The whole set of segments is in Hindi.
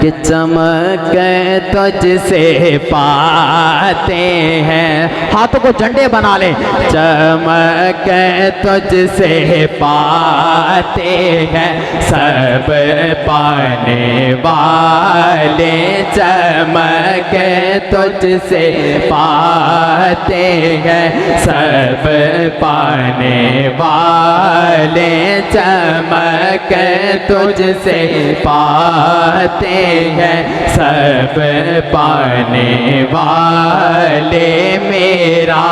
कि चमक तुझसे पाते हैं। हाथों को झंडे बना ले। चमक तुझसे पाते हैं सब पाने वाले। चमक तुझसे पाते हैं सब पाने वाले। चमक तुझसे पाते हैं सब पाने वाले। मेरा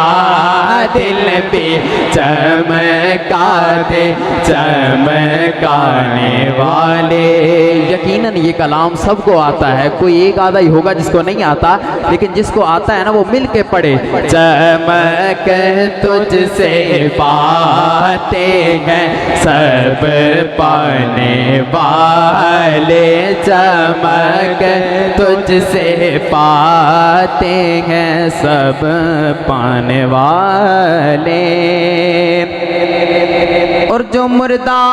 दिल भी चमका दे चमकाने वाले। यकीनन ये कलाम सबको आता है, कोई एक आधा ही होगा जिसको नहीं आता, लेकिन जिसको आता है ना वो मिल के पढ़े। चमक तुझसे पाते हैं सब पाने वाले। चमक तुझसे पाते हैं सब पाने वाले। और जो मुर्दा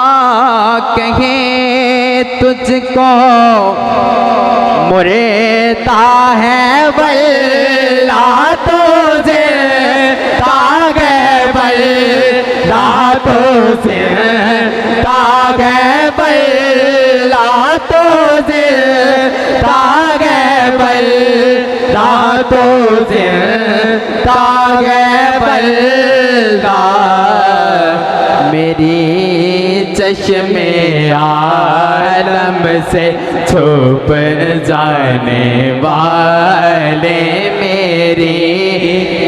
कहे तुझको मुर्दा है वल्लाह तुझे तागे वल्लाह तुझे तागे वल्लाह तुझे तागे वल्लाह तुझे तागे वल्लाह। मेरी चश्मे आलम से छुप जाने वाले। मेरी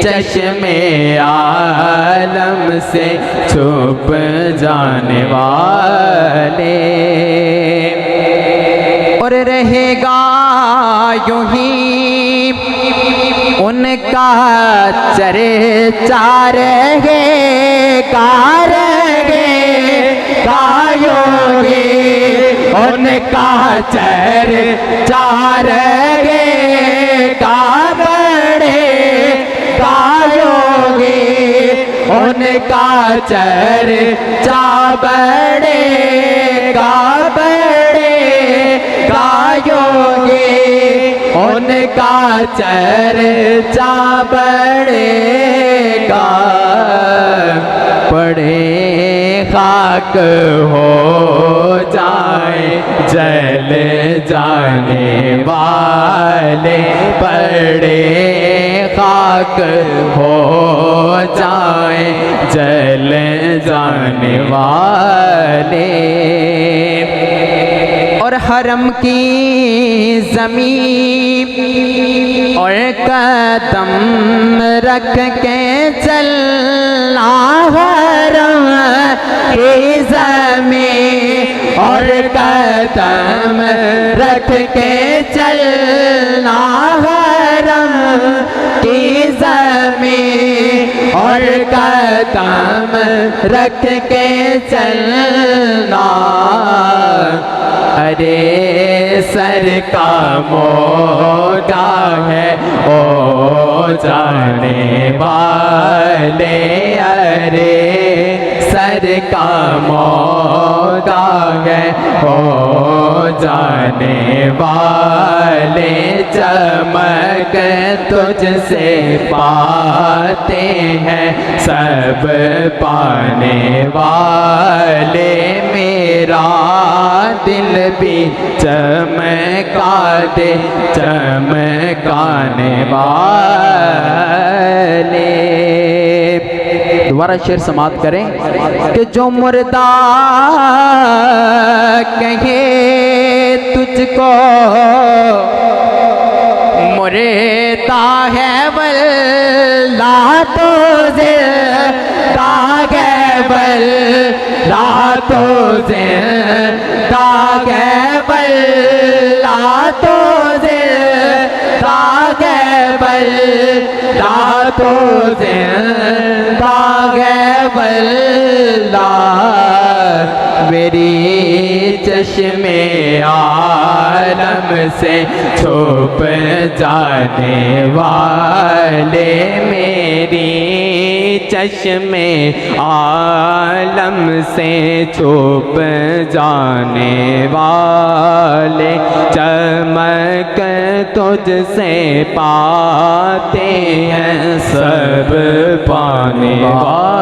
चश्मे आलम से छुप जाने वाले। और रहेगा यूं ही उनका चर्चा रहेगा गायोगे। उनका चर्चा रहेगा बड़े गायोगे। उनका चर्चा बढ़ेगा बड़े गायोगे। उनका चर्चा बढ़ेगा पड़े खाक हो जाए जल जाने वाले। पड़े खाक हो जाए जल जाने वाले। और हरम की ज़मीन और कदम रख के चलना। हरम की ज़मीन और कदम रख के चलना। हरम की ज़मीन और कदम रख के चलना। अरे सर का मोटा है ओ जाने वाले। अरे सर का मोटा है ओ जाने वाले। चमक तुझसे पाते हैं सब पाने वाले। मेरा दिल भी चमका दे चमकाने वाले। दोबारा शेर समाप्त करें कि जो मुर्दा कहे तुझको मुर्दा है वल्लाह तुझे तागे वल्लाह तुझे तागे वल्लाह तुझे तागे वल्लाह तुझे तागे वल्लाह। मेरी चश्मे आलम से छुप जाने वाले। मेरी चश्मे आलम से छुप जाने वाले, चमक तुझसे पाते हैं सब पाने वाले।